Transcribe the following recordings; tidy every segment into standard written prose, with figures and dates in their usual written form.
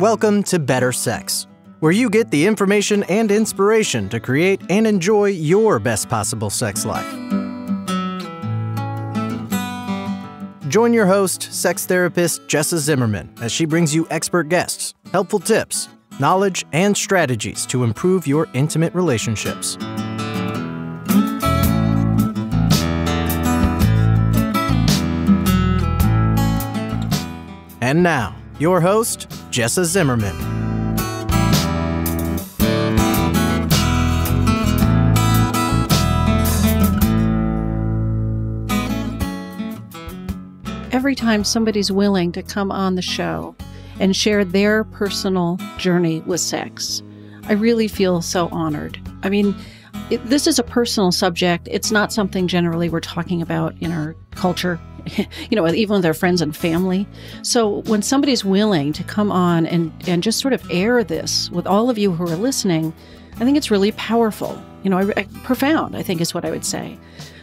Welcome to Better Sex, where you get the information and inspiration to create and enjoy your best possible sex life. Join your host, sex therapist Jessa Zimmerman, as she brings you expert guests, helpful tips, knowledge, and strategies to improve your intimate relationships. And now, your host, Jessa Zimmerman. Every time somebody's willing to come on the show and share their personal journey with sex, I really feel so honored. I mean, this is a personal subject. It's not something generally we're talking about in our culture, even with our friends and family. So when somebody's willing to come on and just sort of air this with all of you who are listening, I think it's really powerful. Profound, I think is what I would say.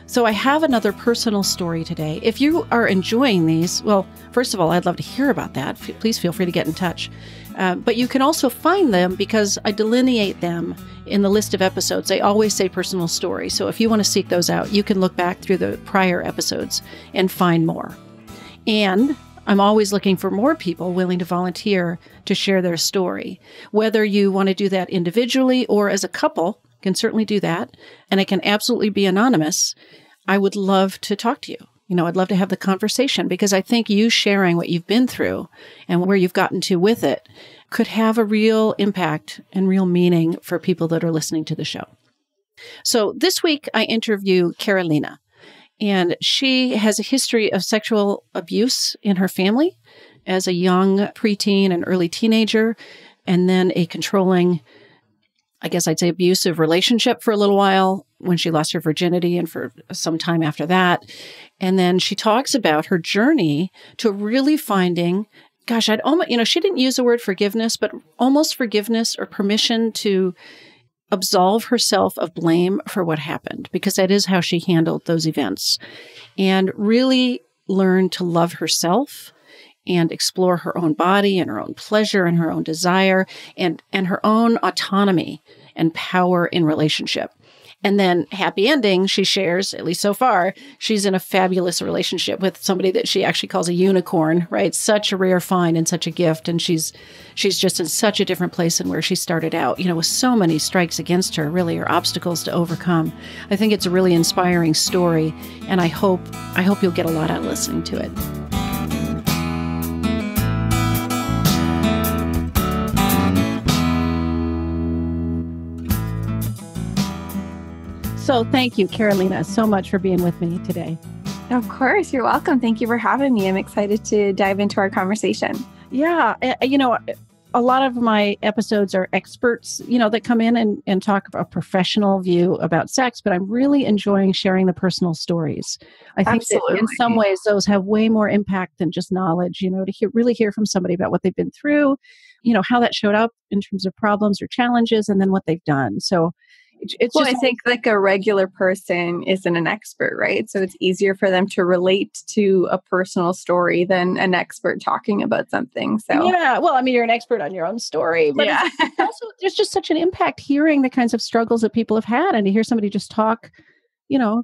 So I have another personal story today. If you are enjoying these, well, first of all, I'd love to hear about that. Please feel free to get in touch. But you can also find them because I delineate them in the list of episodes. I always say personal story. So if you want to seek those out, you can look back through the prior episodes and find more. And I'm always looking for more people willing to volunteer to share their story. Whether you want to do that individually or as a couple, can certainly do that. And it can absolutely be anonymous. I would love to talk to you. I'd love to have the conversation because I think you sharing what you've been through and where you've gotten to with it could have a real impact and real meaning for people that are listening to the show. So this week I interview Carolina, and she has a history of sexual abuse in her family as a young preteen and early teenager, and then a controlling, I guess I'd say abusive relationship for a little while when she lost her virginity and for some time after that. And then she talks about her journey to really finding, I'd almost, she didn't use the word forgiveness, but almost forgiveness or permission to absolve herself of blame for what happened, because that is how she handled those events, and really learn to love herself and explore her own body and her own pleasure and her own desire and her own autonomy and power in relationship. And then happy ending, she shares, at least so far, she's in a fabulous relationship with somebody that she actually calls a unicorn, right? Such a rare find and such a gift. And she's just in such a different place than where she started out, with so many strikes against her, really, or obstacles to overcome. I think it's a really inspiring story. And I hope you'll get a lot out of listening to it. So thank you, Carolina, so much for being with me today. Of course. You're welcome. Thank you for having me. I'm excited to dive into our conversation. Yeah. A lot of my episodes are experts, that come in and talk about a professional view about sex, but I'm really enjoying sharing the personal stories. I think that in some ways those have way more impact than just knowledge, to really hear from somebody about what they've been through, how that showed up in terms of problems or challenges, and then what they've done. So I think like a regular person isn't an expert, right? So it's easier for them to relate to a personal story than an expert talking about something. So yeah, well, you're an expert on your own story, but yeah. It's also, there's just such an impact hearing the kinds of struggles that people have had, and to hear somebody just talk,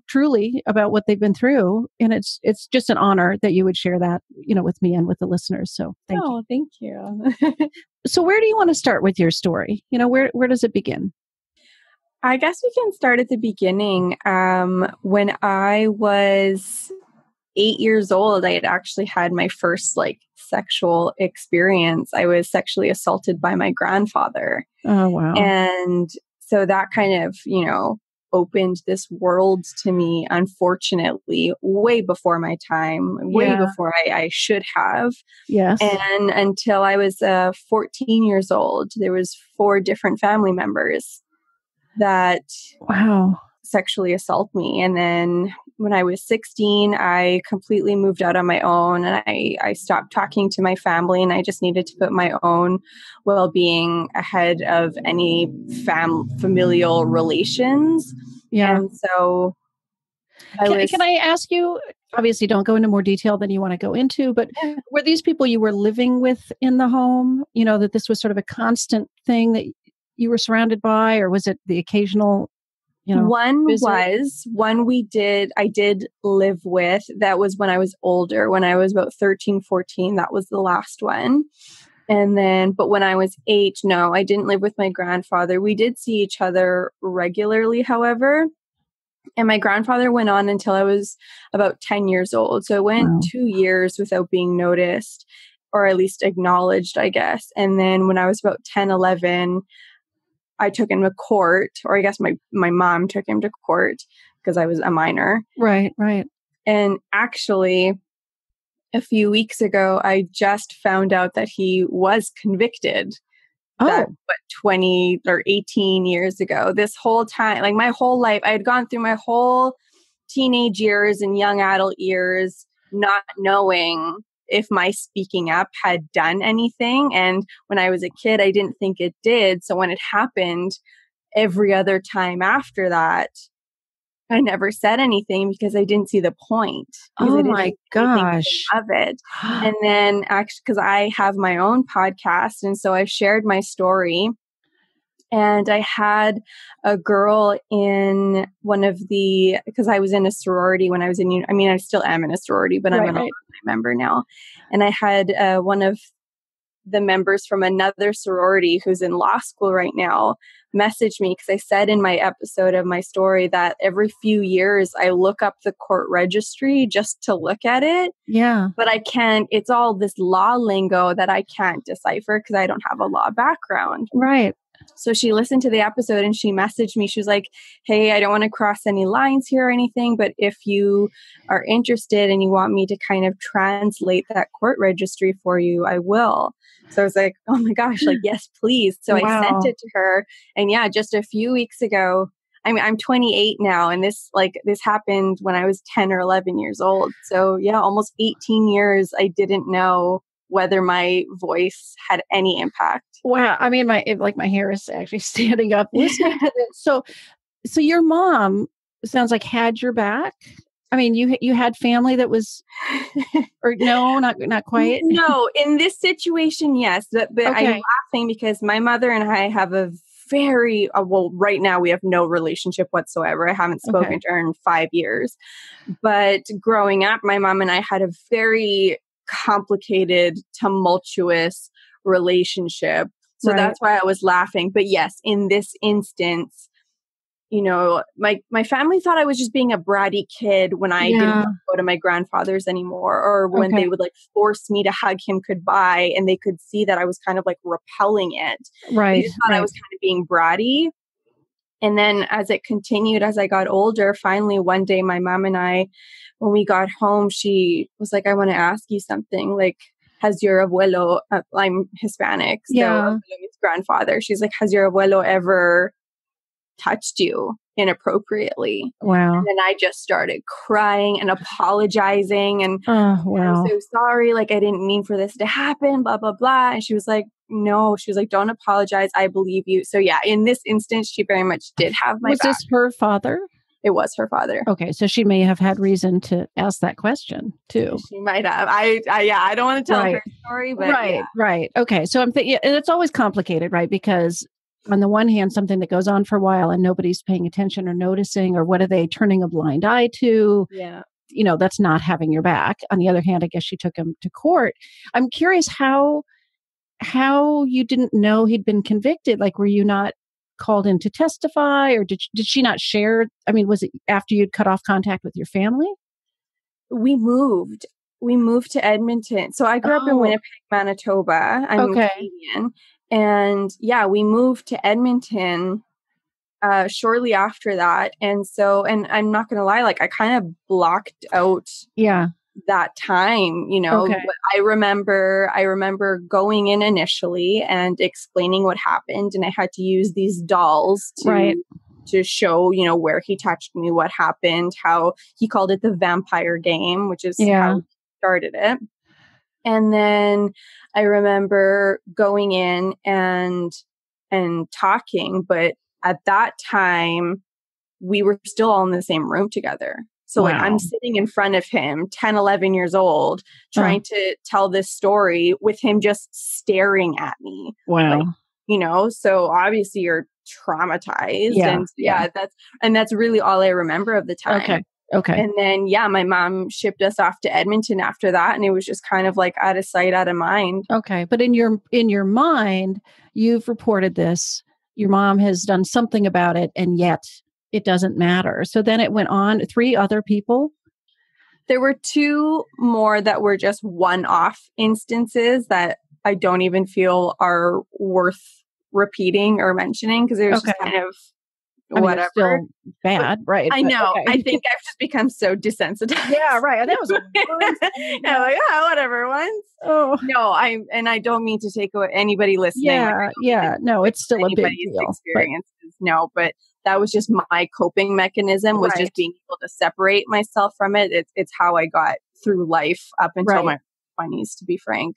truly about what they've been through. And it's just an honor that you would share that, with me and with the listeners. So thank you. Oh, thank you. So where do you want to start with your story? Where does it begin? I guess we can start at the beginning. When I was 8 years old, I had actually had my first sexual experience. I was sexually assaulted by my grandfather. Oh, wow. And so that kind of, opened this world to me, unfortunately, way before my time, way before I should have. Yes. And until I was 14 years old, there was 4 different family members that sexually assault me. And then when I was 16, I completely moved out on my own, and I stopped talking to my family, and I just needed to put my own well-being ahead of any familial relations. Yeah. And so can I ask you, obviously don't go into more detail than you want to go into, but were these people you were living with in the home, that this was sort of a constant thing that you were surrounded by, or was it the occasional, visit? I did live with. That was when I was older, when I was about 13, 14, that was the last one. And then, but when I was 8, no, I didn't live with my grandfather. We did see each other regularly, however. And my grandfather went on until I was about 10 years old. So I went 2 years without being noticed, or at least acknowledged, I guess. And then when I was about 10, 11, I took him to court, or I guess my mom took him to court because I was a minor. Right. And actually, a few weeks ago, I just found out that he was convicted. That 20 or 18 years ago. This whole time, like my whole life, I had gone through my whole teenage years and young adult years not knowing if my speaking up had done anything. And when I was a kid, I didn't think it did. So when it happened, every other time after that, I never said anything because I didn't see the point. Oh my gosh. Of it. And then actually, because I have my own podcast, and so I shared my story. And I had a girl in one of because I was in a sorority when I was I still am in a sorority, but I'm an alumni member now. And I had one of the members from another sorority who's in law school right now message me, because I said in my episode of my story that every few years I look up the court registry just to look at it. Yeah. But I can't, it's all this law lingo that I can't decipher because I don't have a law background. Right. So she listened to the episode and she messaged me. She was like, hey, I don't want to cross any lines here or anything, but if you are interested and you want me to kind of translate that court registry for you, I will. So I was like, oh my gosh, like, yes, please. So I sent it to her. And yeah, just a few weeks ago, I'm 28 now, and this happened when I was 10 or 11 years old. So yeah, almost 18 years, I didn't know whether my voice had any impact. Wow. I mean, my hair is actually standing up listening to this. So your mom sounds like had your back. I mean, you had family that was, or no, not quite. No, in this situation, yes. But I'm laughing because my mother and I have a very, right now we have no relationship whatsoever. I haven't spoken to her in 5 years. But growing up, my mom and I had a very complicated, tumultuous relationship. So that's why I was laughing. But yes, in this instance, my family thought I was just being a bratty kid when I didn't want to go to my grandfather's anymore, or when they would force me to hug him goodbye, and they could see that I was kind of repelling it. Right. They just thought I was kind of being bratty. And then as it continued, as I got older, finally one day my mom and I, when we got home, she was like, I want to ask you something. Like, has your abuelo, I'm Hispanic, so abuelo means grandfather. She's like, has your abuelo ever touched you inappropriately? Wow. And then I just started crying and apologizing. And wow. I'm so sorry. Like, I didn't mean for this to happen, blah, blah, blah. And she was like, no, she was like, don't apologize. I believe you. So yeah, in this instance, she very much did have my back. Was this her father? It was her father. Okay. So she may have had reason to ask that question too. She might have. I don't want to tell her story, but Right. Okay. So I'm thinking, and it's always complicated, right? Because on the one hand, something that goes on for a while and nobody's paying attention or noticing, or what are they turning a blind eye to? Yeah. That's not having your back. On the other hand, I guess she took him to court. I'm curious how you didn't know he'd been convicted. Like, were you not called in to testify, or did she not share? I mean, was it after you'd cut off contact with your family? We moved to Edmonton. So I grew up in Winnipeg, Manitoba. I'm Canadian. And yeah, we moved to Edmonton shortly after that. And so, and I'm not going to lie, I kind of blocked out that time, But I remember going in initially and explaining what happened. And I had to use these dolls to show, where he touched me, what happened, how he called it the vampire game, which is how he started it. And then I remember going in and talking, but at that time we were still all in the same room together. So like I'm sitting in front of him, 10, 11 years old, trying to tell this story with him just staring at me. Wow. Like, you know, so obviously you're traumatized. And that's really all I remember of the time. Okay. And then, my mom shipped us off to Edmonton after that. And it was just kind of like out of sight, out of mind. Okay. But in your mind, you've reported this, your mom has done something about it, and yet it doesn't matter. So then it went on 3 other people. There were 2 more that were just one-off instances that I don't even feel are worth repeating or mentioning because it was just kind of whatever. Still bad, right? I know. I think I've just become so desensitized. Yeah, right. That was whatever once. Oh no, I don't mean to take away anybody listening. No, it's still a big deal. Experiences, but that was just my coping mechanism was just being able to separate myself from it. It's how I got through life up until my 20s, to be frank.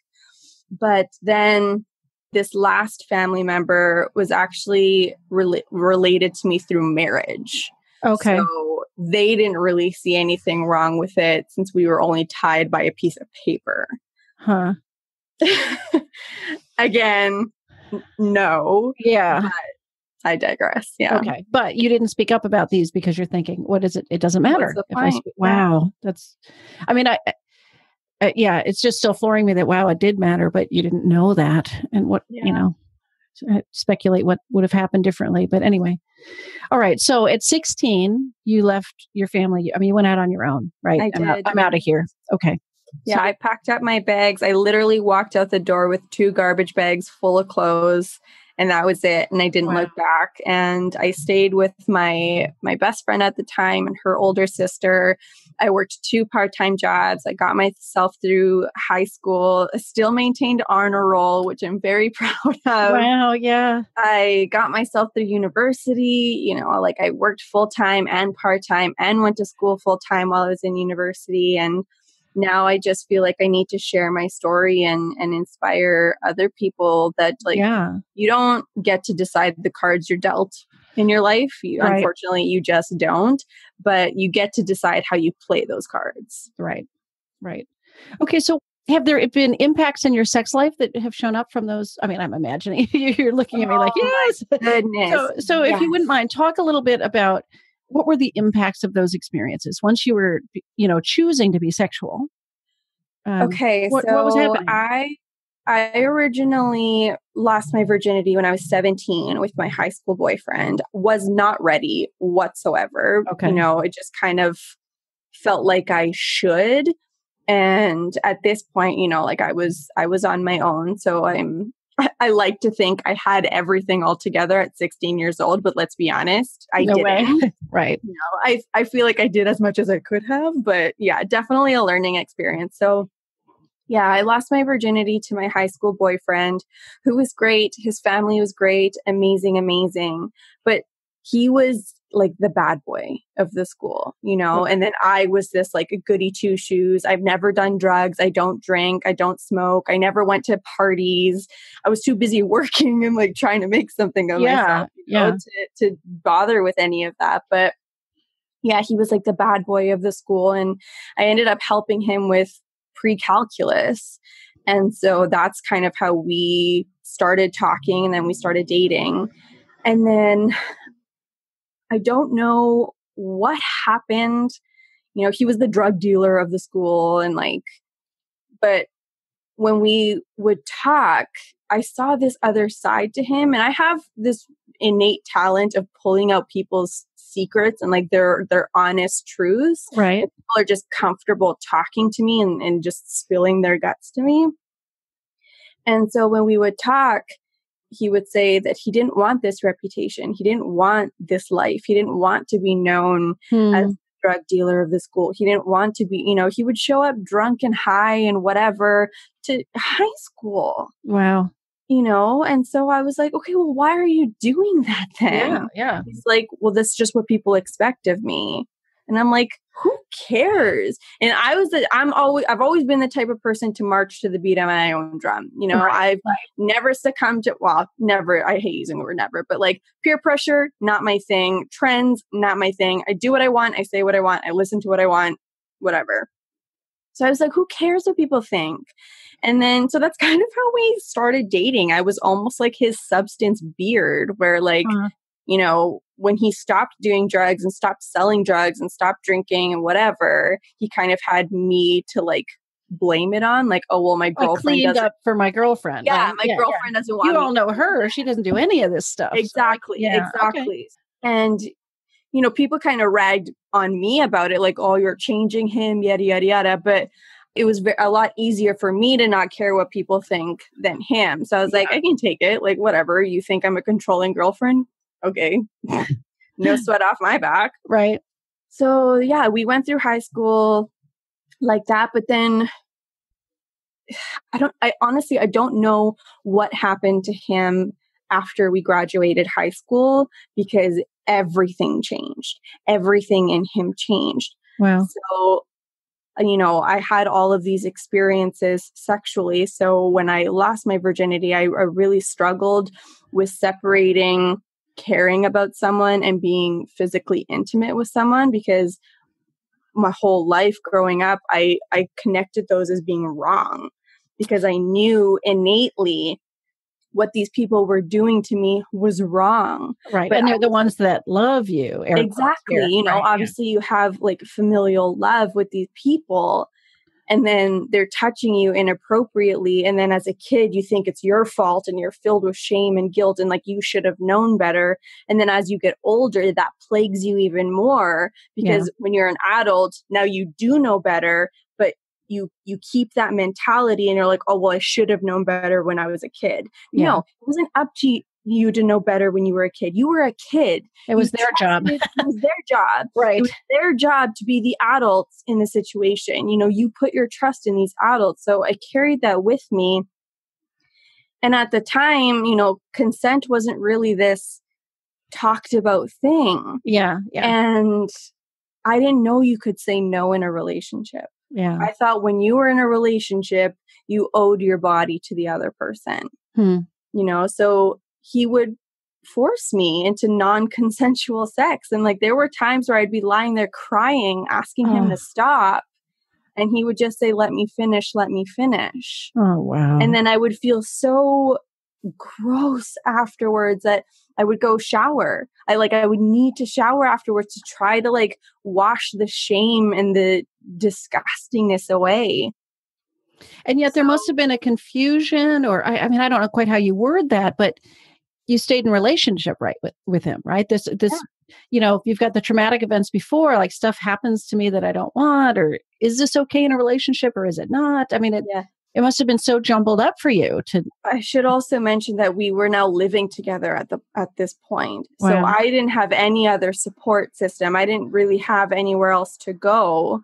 But then this last family member was actually related to me through marriage. Okay. So they didn't really see anything wrong with it since we were only tied by a piece of paper. Huh. Again, no. Yeah. But I digress. Yeah. Okay. But you didn't speak up about these because you're thinking, what is it? It doesn't matter. Wow. That's, I mean, it's just still flooring me that, wow, it did matter, but you didn't know that. And what, speculate what would have happened differently. But anyway. All right. So at 16, you left your family. I mean, you went out on your own, right? I did. I'm out of here. Okay. Yeah. So, I packed up my bags. I literally walked out the door with 2 garbage bags full of clothes. And that was it. And I didn't look back. And I stayed with my best friend at the time and her older sister. I worked 2 part-time jobs. I got myself through high school, still maintained honor roll, which I'm very proud of. Wow, yeah. I got myself through university. I worked full-time and part-time and went to school full-time while I was in university. And now I just feel like I need to share my story and inspire other people that you don't get to decide the cards you're dealt in your life. Unfortunately, you just don't, but you get to decide how you play those cards. Right. Okay. So have there been impacts in your sex life that have shown up from those? I mean, I'm imagining you're looking at me like, yes. Goodness. So if you wouldn't mind, talk a little bit about what were the impacts of those experiences once you were, choosing to be sexual? Okay, what was happening? I originally lost my virginity when I was 17 with my high school boyfriend. Was not ready whatsoever. Okay. It just kind of felt like I should. And at this point, I was on my own. So I like to think I had everything all together at 16 years old, but let's be honest, I didn't. Right. I feel like I did as much as I could have, but definitely a learning experience. So I lost my virginity to my high school boyfriend, who was great. His family was great, amazing. But he was like the bad boy of the school, and then I was this like a goody 2 shoes. I've never done drugs. I don't drink. I don't smoke. I never went to parties. I was too busy working and like trying to make something of myself, to bother with any of that. But he was like the bad boy of the school. And I ended up helping him with pre-calculus. And so that's kind of how we started talking, and then we started dating. And then I don't know what happened. He was the drug dealer of the school but when we would talk, I saw this other side to him, and I have this innate talent of pulling out people's secrets and like their honest truths. Right. And people are just comfortable talking to me and just spilling their guts to me. And so when we would talk, he would say that he didn't want this reputation. He didn't want this life. He didn't want to be known as the drug dealer of the school. He didn't want to be, he would show up drunk and high and whatever to high school. Wow. And so I was like, okay, well, why are you doing that then? Yeah. He's like, well, that's just what people expect of me. And I'm like, who cares? And I've always been the type of person to march to the beat of my own drum. You know, I've never succumbed to, never, I hate using the word never, but like peer pressure, not my thing. Trends, not my thing. I do what I want. I say what I want. I listen to what I want, whatever. So I was like, who cares what people think? And then, so that's kind of how we started dating. I was almost like his substance beard, where like, you know, when he stopped doing drugs and stopped selling drugs and stopped drinking and whatever, he kind of had me to like blame it on. Like, oh, well, my girlfriend cleaned up for my girlfriend. Yeah, my girlfriend doesn't want You all know her. She doesn't do any of this stuff. Exactly. So exactly. Okay. And, you know, people kind of ragged on me about it. Like, oh, you're changing him, yada, yada, yada. But it was a lot easier for me to not care what people think than him. So I was like, I can take it. Like, whatever. You think I'm a controlling girlfriend? Okay. No sweat off my back. Right. So yeah, we went through high school like that. But then I honestly don't know what happened to him after we graduated high school, because everything changed. Everything in him changed. Wow. So, you know, I had all of these experiences sexually. So when I lost my virginity, I really struggled with separating caring about someone and being physically intimate with someone, because my whole life growing up, I connected those as being wrong, because I knew innately what these people were doing to me was wrong. Right. But and they're the ones that love you. Exactly. You know, obviously you have like familial love with these people, and then they're touching you inappropriately. And then as a kid, you think it's your fault and you're filled with shame and guilt and like you should have known better. And then as you get older, that plagues you even more, because when you're an adult, now you do know better, but you keep that mentality and you're like, oh, well, I should have known better when I was a kid. Yeah. No, it wasn't up to you to know better when you were a kid. You were a kid. It was their job. It was their job. Right. It was their job to be the adults in the situation. You know, you put your trust in these adults. So I carried that with me. And at the time, you know, consent wasn't really this talked about thing. Yeah. And I didn't know you could say no in a relationship. Yeah. I thought when you were in a relationship, you owed your body to the other person. You know, so he would force me into non-consensual sex. And like, there were times where I'd be lying there crying, asking him to stop. And he would just say, let me finish, let me finish. Oh, wow. And then I would feel so gross afterwards that I would go shower. I would need to shower afterwards to try to like wash the shame and the disgustingness away. And yet there must have been a confusion, or I mean, I don't know quite how you word that, but you stayed in relationship, right, with him, right? This, you know, you've got the traumatic events before, like stuff happens to me that I don't want, or is this okay in a relationship or is it not? I mean, it must have been so jumbled up for you to. I should also mention that we were now living together at this point. Wow. So I didn't have any other support system. I didn't really have anywhere else to go.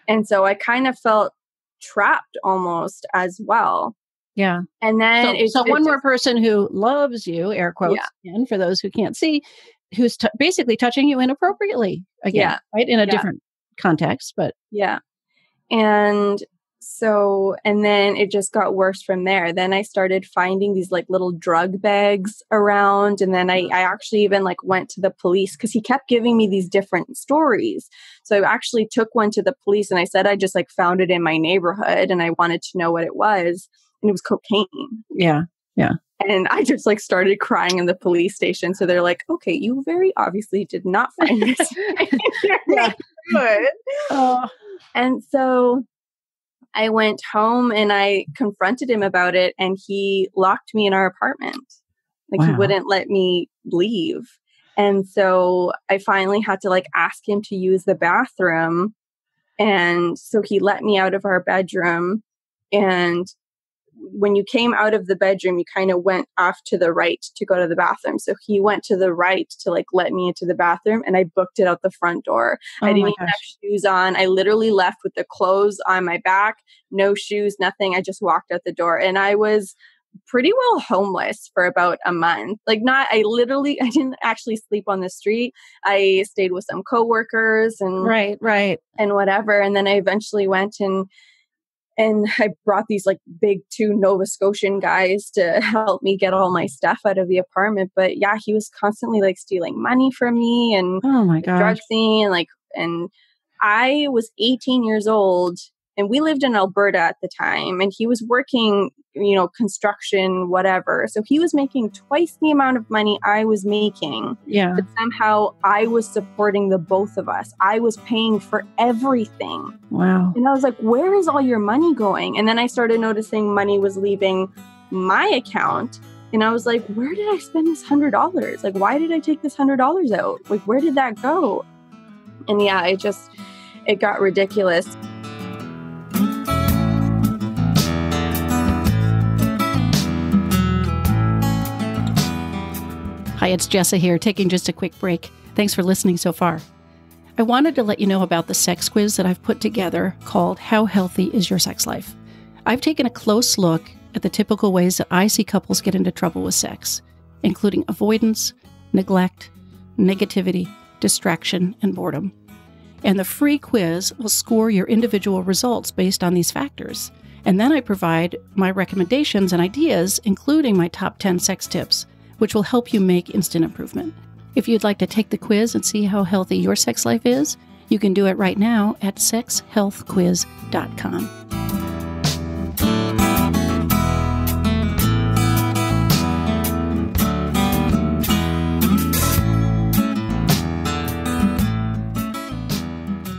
And so I kind of felt trapped almost as well. Yeah. And then so one more person who loves you, air quotes, and for those who can't see, who's basically touching you inappropriately again, right? In a different context, but. Yeah. And so, and then it just got worse from there. Then I started finding these like little drug bags around. And then I actually even like went to the police because he kept giving me these different stories. So I actually took one to the police and I said, I just like found it in my neighborhood and I wanted to know what it was. And it was cocaine. Yeah. Yeah. And I just like started crying in the police station. So they're like, okay, you very obviously did not find this. And so I went home and I confronted him about it and he locked me in our apartment. Like he wouldn't let me leave. And so I finally had to like ask him to use the bathroom. And so he let me out of our bedroom. And when you came out of the bedroom, you kind of went off to the right to go to the bathroom. So he went to the right to like let me into the bathroom and I booked it out the front door. I didn't even have shoes on. I literally left with the clothes on my back, no shoes, nothing. I just walked out the door and I was pretty well homeless for about a month. Like I didn't actually sleep on the street. I stayed with some coworkers and right. And whatever. And then I eventually went and I brought these like big 2 Nova Scotian guys to help me get all my stuff out of the apartment. But yeah, he was constantly like stealing money from me and oh my gosh, drug scene. And I was 18 years old and we lived in Alberta at the time, and he was working, construction, whatever. So he was making twice the amount of money I was making. Yeah. But somehow I was supporting the both of us. I was paying for everything. Wow. And I was like, where is all your money going? And then I started noticing money was leaving my account. And I was like, where did I spend this $100? Like, why did I take this $100 out? Like, where did that go? And yeah, it got ridiculous. Hi, it's Jessa here, taking just a quick break. Thanks for listening so far. I wanted to let you know about the sex quiz that I've put together called How Healthy Is Your Sex Life? I've taken a close look at the typical ways that I see couples get into trouble with sex, including avoidance, neglect, negativity, distraction, and boredom. And the free quiz will score your individual results based on these factors. And then I provide my recommendations and ideas, including my top 10 sex tips, which will help you make instant improvement. If you'd like to take the quiz and see how healthy your sex life is, you can do it right now at sexhealthquiz.com.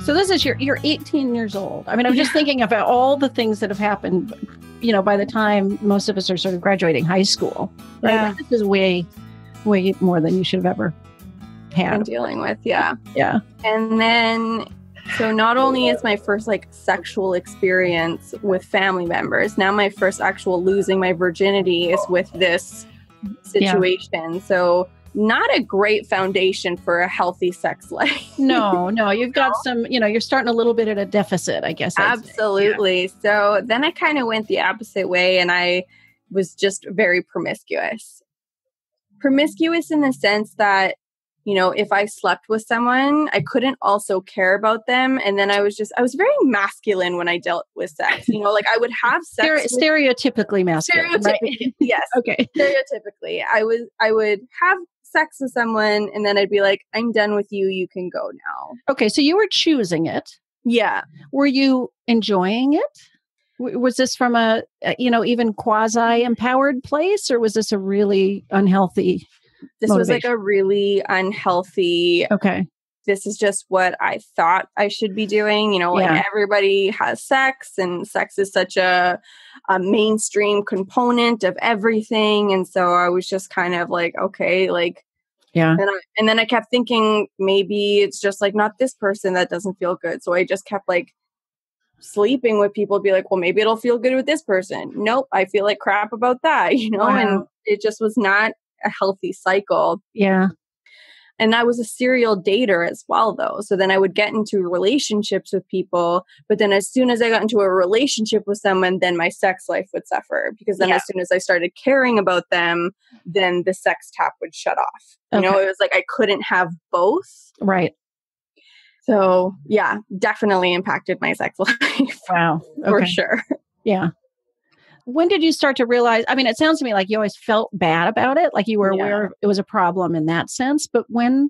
So this is you're 18 years old. I mean, I'm just thinking about all the things that have happened, by the time most of us are sort of graduating high school. Right? Yeah. This is way, way more than you should have ever had. I'm dealing with, yeah. Yeah. And then, so not only is my first like sexual experience with family members, now my first actual losing my virginity is with this situation. Yeah. So not a great foundation for a healthy sex life. No, you've got some, you're starting a little bit at a deficit, I guess. Absolutely. Yeah. So then I kind of went the opposite way, and I was just very promiscuous. Promiscuous in the sense that, if I slept with someone, I couldn't also care about them. And then I was very masculine when I dealt with sex. Like I would have sex. Stereotypically masculine. Right? Yes. Okay. Stereotypically. I would have sex with someone and then I'd be like, I'm done with you. You can go now. Okay. So you were choosing it. Yeah. Were you enjoying it? Was this from a, even quasi-empowered place, or was this a really unhealthy This motivation? Was like a really unhealthy. Okay. This is just what I thought I should be doing. Like everybody has sex, and sex is such a mainstream component of everything. And so I was just kind of like, okay, like, yeah. And then I kept thinking maybe it's just like not this person that doesn't feel good. So I just kept like sleeping with people, be like, well, maybe it'll feel good with this person. Nope. I feel like crap about that, Wow. And it just was not a healthy cycle. Yeah. And I was a serial dater as well, though. So then I would get into relationships with people. But then as soon as I got into a relationship with someone, then my sex life would suffer. Because then as soon as I started caring about them, then the sex tap would shut off. Okay. It was like I couldn't have both. Right. So yeah, definitely impacted my sex life. Wow. Okay. For sure. Yeah. When did you start to realize, I mean, it sounds to me like you always felt bad about it, like you were aware it was a problem in that sense. But when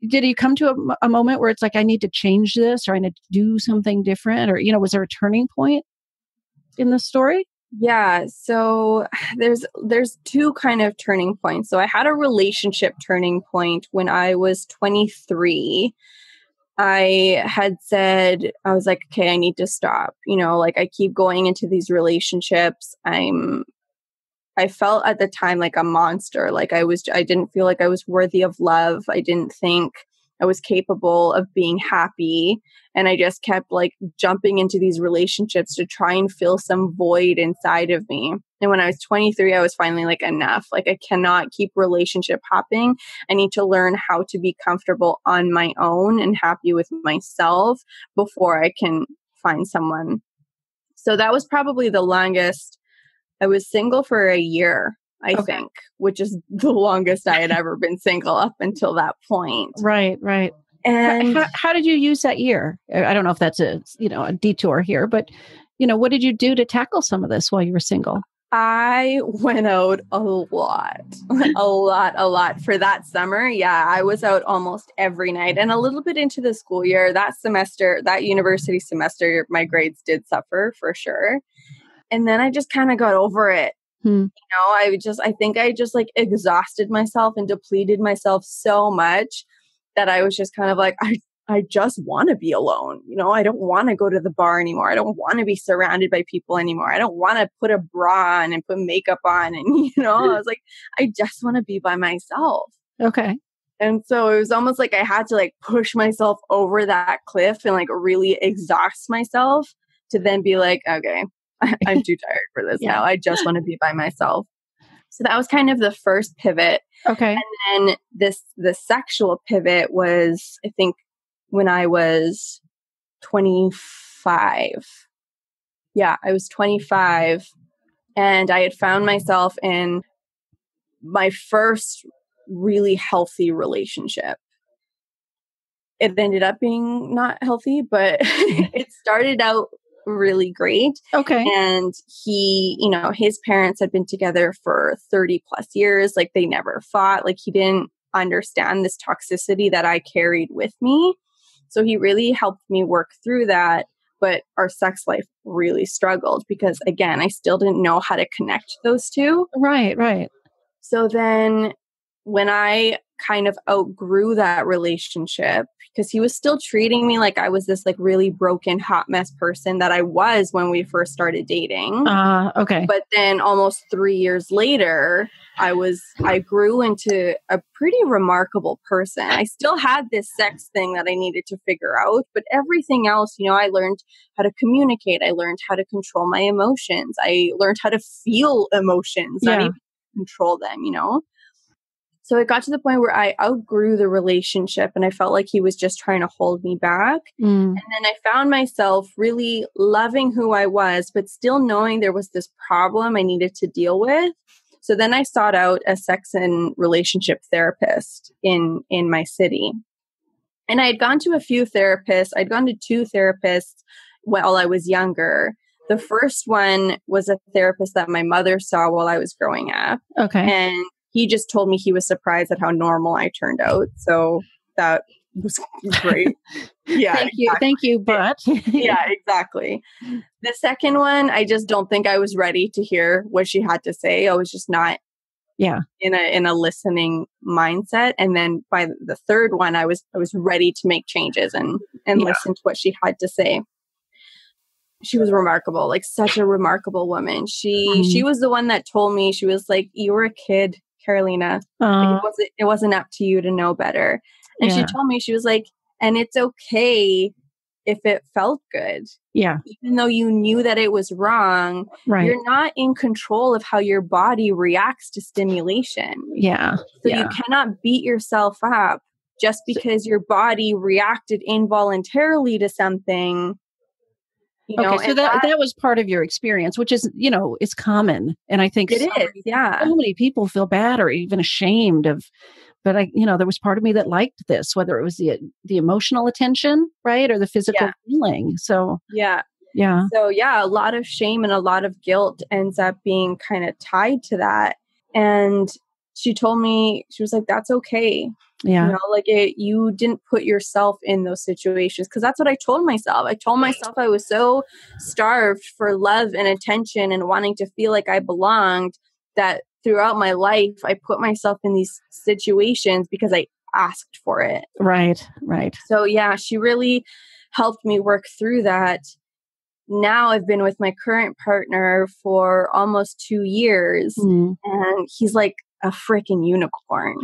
did you come to a moment where it's like, I need to change this, or I need to do something different? Or, was there a turning point in the story? Yeah. So there's two kind of turning points. So I had a relationship turning point when I was 23. I had said, I was like, okay, I need to stop. Like I keep going into these relationships. I felt at the time like a monster. Like I didn't feel like I was worthy of love. I didn't think I was capable of being happy. And I just kept like jumping into these relationships to try and fill some void inside of me. And when I was 23, I was finally like, enough. Like I cannot keep relationship hopping. I need to learn how to be comfortable on my own and happy with myself before I can find someone. So that was probably the longest I was single for a year, I think, which is the longest I had ever been single up until that point. Right, right. And how did you use that year? I don't know if that's a detour here, but what did you do to tackle some of this while you were single? I went out a lot, a lot for that summer. Yeah, I was out almost every night and a little bit into the school year. That semester, that university semester, my grades did suffer for sure. And then I just kind of got over it. I think I just like exhausted myself and depleted myself so much that I was just kind of like, I just want to be alone. I don't want to go to the bar anymore. I don't want to be surrounded by people anymore. I don't want to put a bra on and put makeup on. And, I was like, I just want to be by myself. Okay. And so it was almost like I had to like push myself over that cliff and like really exhaust myself to then be like, okay, I'm too tired for this now. I just want to be by myself. So that was kind of the first pivot. Okay. And then the sexual pivot was, I think, when I was 25. Yeah, I was 25 and I had found myself in my first really healthy relationship. It ended up being not healthy, but it started out really great. Okay. And he, his parents had been together for 30 plus years. Like they never fought. Like he didn't understand this toxicity that I carried with me. So he really helped me work through that. But our sex life really struggled because, again, I still didn't know how to connect those two. Right, right. So then when I kind of outgrew that relationship, because he was still treating me like I was this like really broken, hot mess person that I was when we first started dating. Okay. But then almost 3 years later, I grew into a pretty remarkable person. I still had this sex thing that I needed to figure out, but everything else, I learned how to communicate. I learned how to control my emotions. I learned how to feel emotions, not even control them, So it got to the point where I outgrew the relationship and I felt like he was just trying to hold me back. And then I found myself really loving who I was, but still knowing there was this problem I needed to deal with. So then I sought out a sex and relationship therapist in my city. And I had gone to a few therapists. I'd gone to 2 therapists while I was younger. The first one was a therapist that my mother saw while I was growing up. Okay. And he just told me he was surprised at how normal I turned out. So that was great. Yeah. Thank you. But yeah, exactly. The second one, I just don't think I was ready to hear what she had to say. I was just not in a listening mindset. And then by the third one, I was ready to make changes and listen to what she had to say. She was remarkable, like such a remarkable woman. She was the one that told me, she was like, you were a kid, Carolina. Like it wasn't up to you to know better. And she told me, she was like, and it's okay if it felt good. Yeah. Even though you knew that it was wrong, you're not in control of how your body reacts to stimulation. Yeah. So you cannot beat yourself up just because your body reacted involuntarily to something. Okay, so that was part of your experience, which is, is common. And I think it is. Yeah. So many people feel bad or even ashamed of, but there was part of me that liked this, whether it was the emotional attention, right? Or the physical feeling. So, yeah. So a lot of shame and a lot of guilt ends up being kind of tied to that. And she told me, she was like, that's okay. Yeah. You didn't put yourself in those situations. Cause that's what I told myself. I told myself I was so starved for love and attention and wanting to feel like I belonged that throughout my life, I put myself in these situations because I asked for it. Right. Right. So she really helped me work through that. Now I've been with my current partner for almost 2 years and he's like a freaking unicorn.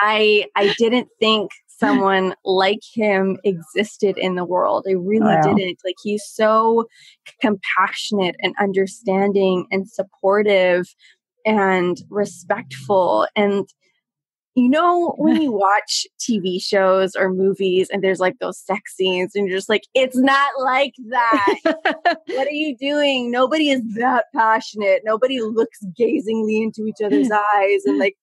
I didn't think someone like him existed in the world. I really didn't. Like he's so compassionate and understanding and supportive and respectful. And when you watch TV shows or movies and there's like those sex scenes and you're just like, it's not like that. What are you doing? Nobody is that passionate. Nobody looks gazingly into each other's eyes and like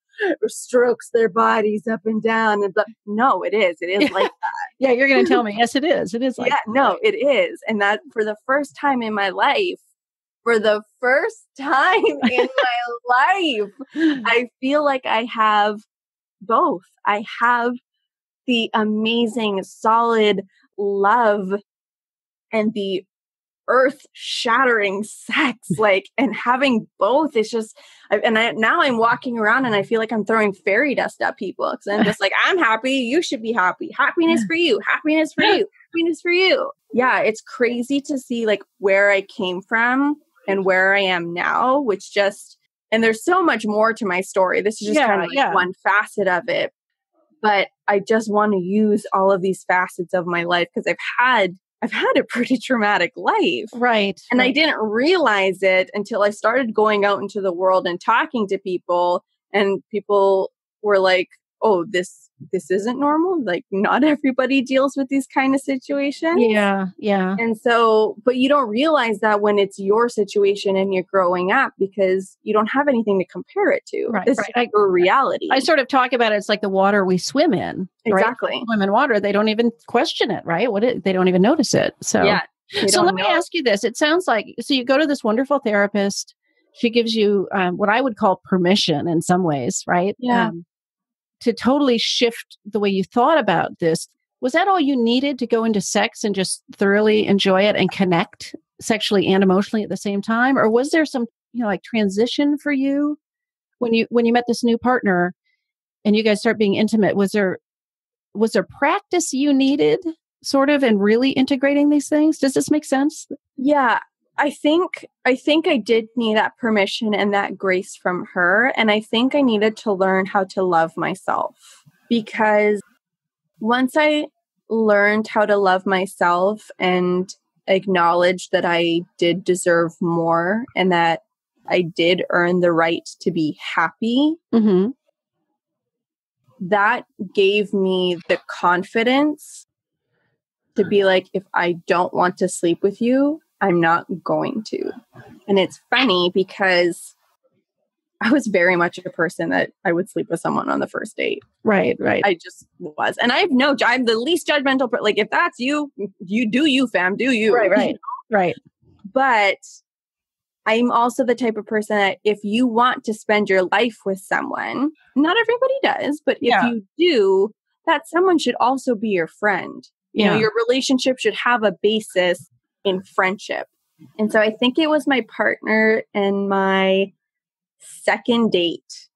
strokes their bodies up and down. And no, it is. It is like that. Yeah, you're going to tell me. Yes, it is. It is like that. No, it is. And that for the first time in my life, I feel like I have both. I have the amazing, solid love and the earth-shattering sex, and having both is just, now I'm walking around and I feel like I'm throwing fairy dust at people because I'm just like, I'm happy. You should be happy. Happiness for you. Happiness for you. Happiness for you. Yeah, it's crazy to see like where I came from and where I am now, and there's so much more to my story. This is just kind of like one facet of it. But I just want to use all of these facets of my life because I've had a pretty traumatic life. Right. And I didn't realize it until I started going out into the world and talking to people. And people were like, oh, this isn't normal. Like, not everybody deals with these kind of situations. Yeah. Yeah. And so, but you don't realize that when it's your situation and you're growing up because you don't have anything to compare it to. Right. This is your reality. I sort of talk about it. It's like the water we swim in. Exactly. Right? Swim in water. They don't even question it, right? They don't even notice it. So, so let me ask you this. It sounds like, so you go to this wonderful therapist. She gives you what I would call permission in some ways, right? Yeah. To totally shift the way you thought about this. Was that all you needed to go into sex and just thoroughly enjoy it and connect sexually and emotionally at the same time? Or was there some, like transition for you when you met this new partner and you guys start being intimate? Was there practice you needed sort of in really integrating these things? Does this make sense? Yeah. I think I did need that permission and that grace from her. And I think I needed to learn how to love myself, because once I learned how to love myself and acknowledge that I did deserve more and that I did earn the right to be happy, that gave me the confidence to be like, if I don't want to sleep with you, I'm not going to. And it's funny because I was very much a person that I would sleep with someone on the first date. Right. I just was. And I'm the least judgmental, like if that's you, you do you, fam, do you. Right. But I'm also the type of person that if you want to spend your life with someone, not everybody does, but if you do, that someone should also be your friend. You know, your relationship should have a basis in friendship. And so I think it was my partner and my second date.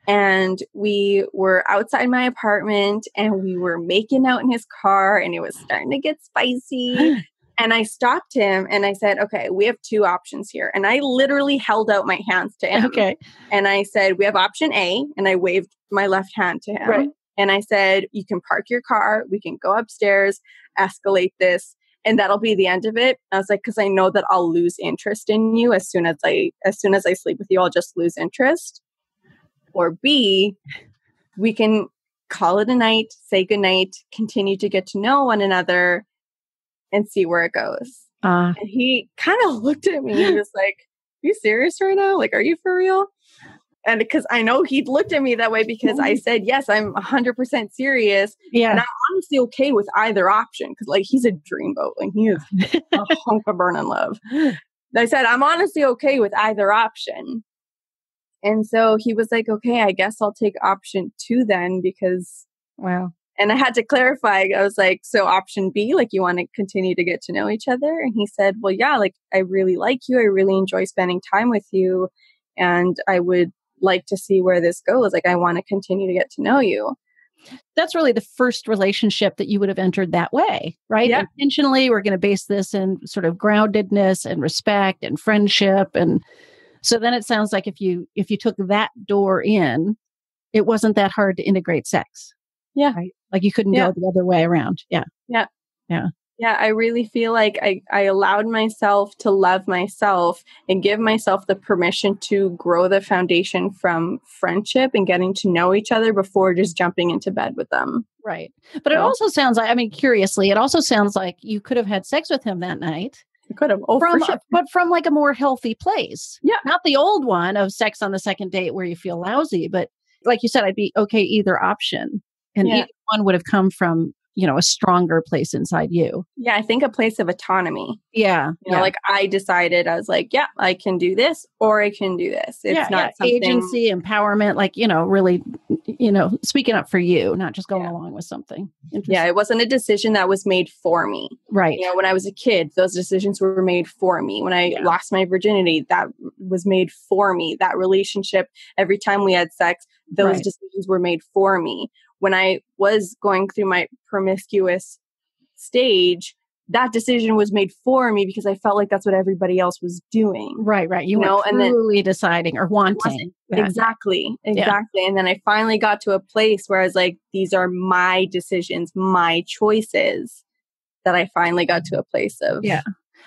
And we were outside my apartment and we were making out in his car and it was starting to get spicy. And I stopped him and I said, okay, we have two options here. And I literally held out my hands to him. Okay. And I said, we have option A. And I waved my left hand to him. Right. And I said, you can park your car. We can go upstairs, escalate this. And that'll be the end of it. I was like, because I know that I'll lose interest in you as soon as I sleep with you, I'll just lose interest. Or B, we can call it a night, say goodnight, continue to get to know one another, and see where it goes. And he kind of looked at me and was like, "Are you serious right now? Like, are you for real?" And because I know he'd looked at me that way because I said, yes, I'm 100% serious. Yeah. And I'm honestly okay with either option because, like, he's a dreamboat. Like, he is a hunk of burning love. And I said, I'm honestly okay with either option. And so he was like, okay, I guess I'll take option 2 then because... Wow. And I had to clarify. I was like, so option B, like, you want to continue to get to know each other? And he said, well, yeah, like, I really like you. I really enjoy spending time with you. And I would like to see where this goes. Like, I want to continue to get to know you. That's really the first relationship that you would have entered that way, right? Yeah. Intentionally, we're going to base this in sort of groundedness and respect and friendship. And so then it sounds like if you took that door in, it wasn't that hard to integrate sex. Yeah. Right? Like you couldn't go the other way around. Yeah. Yeah. Yeah. Yeah, I really feel like I allowed myself to love myself and give myself the permission to grow the foundation from friendship and getting to know each other before just jumping into bed with them. Right. But it also sounds like, I mean, curiously, it also sounds like you could have had sex with him that night. I could have. Oh, for sure. But from like a more healthy place. Yeah. Not the old one of sex on the second date where you feel lousy, but like you said, I'd be okay either option. And either one would have come from, a stronger place inside you. Yeah, I think a place of autonomy. Yeah. You know, like I decided, I was like, yeah, I can do this or I can do this. It's not something... Agency, empowerment, like, really, speaking up for you, not just going along with something. Yeah, it wasn't a decision that was made for me. Right. When I was a kid, those decisions were made for me. When I lost my virginity, that was made for me. That relationship, every time we had sex, those decisions were made for me. When I was going through my promiscuous stage, that decision was made for me because I felt like that's what everybody else was doing. Right. You were truly deciding or wanting. Exactly. Yeah. And then I finally got to a place where I was like, these are my decisions, my choices, that I finally got to a place of. Yeah.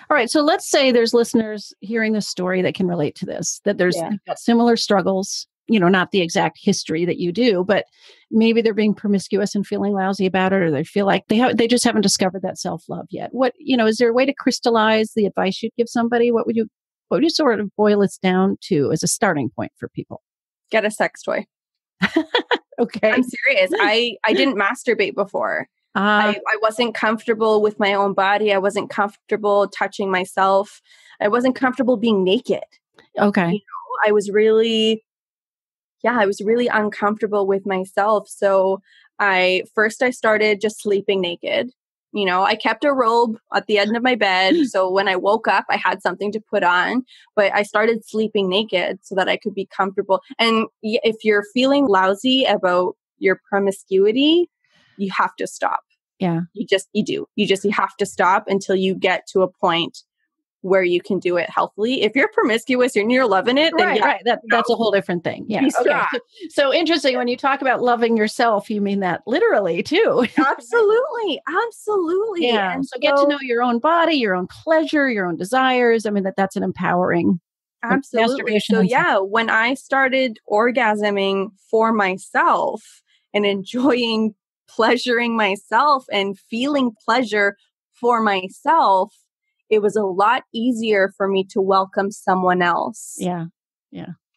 All right. So let's say there's listeners hearing this story that can relate to this, that they've got similar struggles. Not the exact history that you do, but maybe they're being promiscuous and feeling lousy about it, or they feel like they just haven't discovered that self-love yet. What, is there a way to crystallize the advice you'd give somebody? What would you sort of boil this down to as a starting point for people? Get a sex toy. Okay. I'm serious. I didn't masturbate before. I wasn't comfortable with my own body. I wasn't comfortable touching myself. I wasn't comfortable being naked. Okay. I was really uncomfortable with myself. So I started just sleeping naked. I kept a robe at the end of my bed. So when I woke up, I had something to put on, but I started sleeping naked so that I could be comfortable. And if you're feeling lousy about your promiscuity, you have to stop. Yeah. You have to stop until you get to a point where you can do it healthily. If you're promiscuous and you're loving it, then that's a whole different thing. Yeah. Okay. So interesting. When you talk about loving yourself, you mean that literally too. Absolutely. Yeah. And so get to know your own body, your own pleasure, your own desires. I mean, that's an empowering. Absolutely. So when I started orgasming for myself and enjoying pleasuring myself and feeling pleasure for myself, it was a lot easier for me to welcome someone else. Yeah.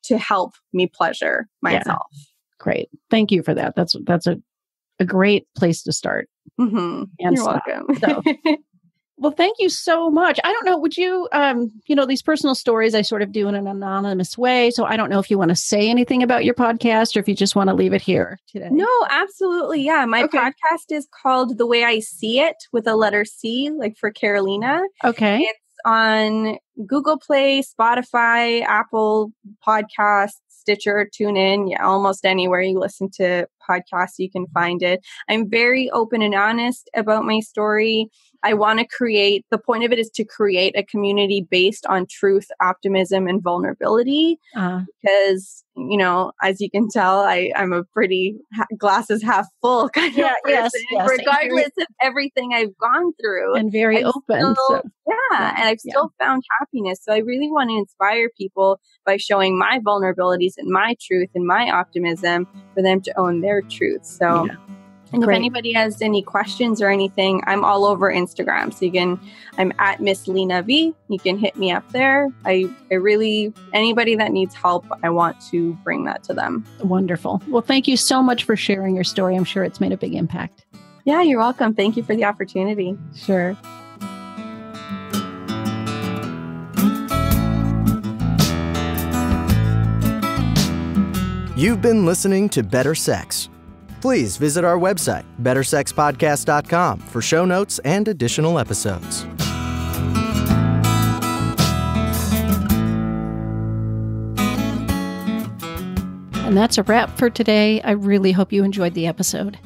To help me pleasure myself. Yeah. Great. Thank you for that. That's a great place to start. Mm-hmm. You're welcome. So, well, thank you so much. I don't know, would you, these personal stories I sort of do in an anonymous way. So I don't know if you want to say anything about your podcast or if you just want to leave it here today. No, absolutely. Yeah. My podcast is called The Way I See It with a letter C, like for Carolina. Okay. It's on Google Play, Spotify, Apple Podcasts, Stitcher, TuneIn, almost anywhere you listen to podcasts, you can find it. I'm very open and honest about my story. I want to the point of it is to create a community based on truth, optimism, and vulnerability. Because, as you can tell, I'm a pretty glasses half full kind of person, regardless of everything I've gone through. And very open. And I've still found happiness. So I really want to inspire people by showing my vulnerabilities and my truth and my optimism for them to own their truth. So, and if anybody has any questions or anything, I'm all over Instagram. So I'm at Miss Lena V. You can hit me up there. I really, anybody that needs help, I want to bring that to them. Wonderful. Well, thank you so much for sharing your story. I'm sure it's made a big impact. Yeah, you're welcome. Thank you for the opportunity. Sure. You've been listening to Better Sex. Please visit our website, bettersexpodcast.com, for show notes and additional episodes. And that's a wrap for today. I really hope you enjoyed the episode.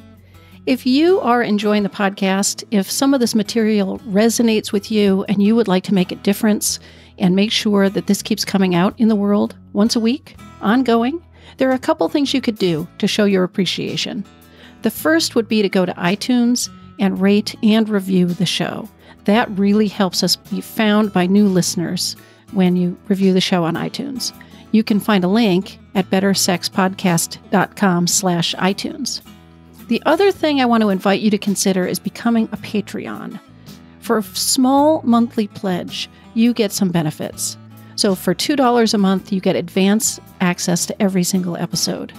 If you are enjoying the podcast, if some of this material resonates with you and you would like to make a difference and make sure that this keeps coming out in the world once a week, ongoing, there are a couple things you could do to show your appreciation. The first would be to go to iTunes and rate and review the show. that really helps us be found by new listeners when you review the show on iTunes. You can find a link at bettersexpodcast.com/iTunes. The other thing I want to invite you to consider is becoming a Patreon. For a small monthly pledge, you get some benefits. So for $2 a month, you get advance access to every single episode.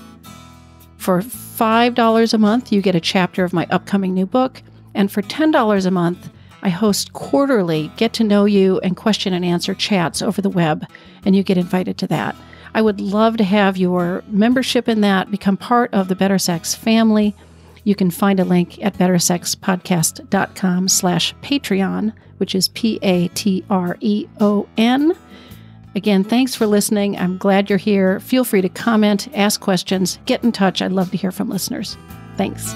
For $5 a month, you get a chapter of my upcoming new book. And for $10 a month, I host quarterly get-to-know-you and question-and-answer chats over the web, and you get invited to that. I would love to have your membership in that, become part of the Better Sex family. You can find a link at bettersexpodcast.com/Patreon, which is Patreon. Again, thanks for listening. I'm glad you're here. Feel free to comment, ask questions, get in touch. I'd love to hear from listeners. Thanks.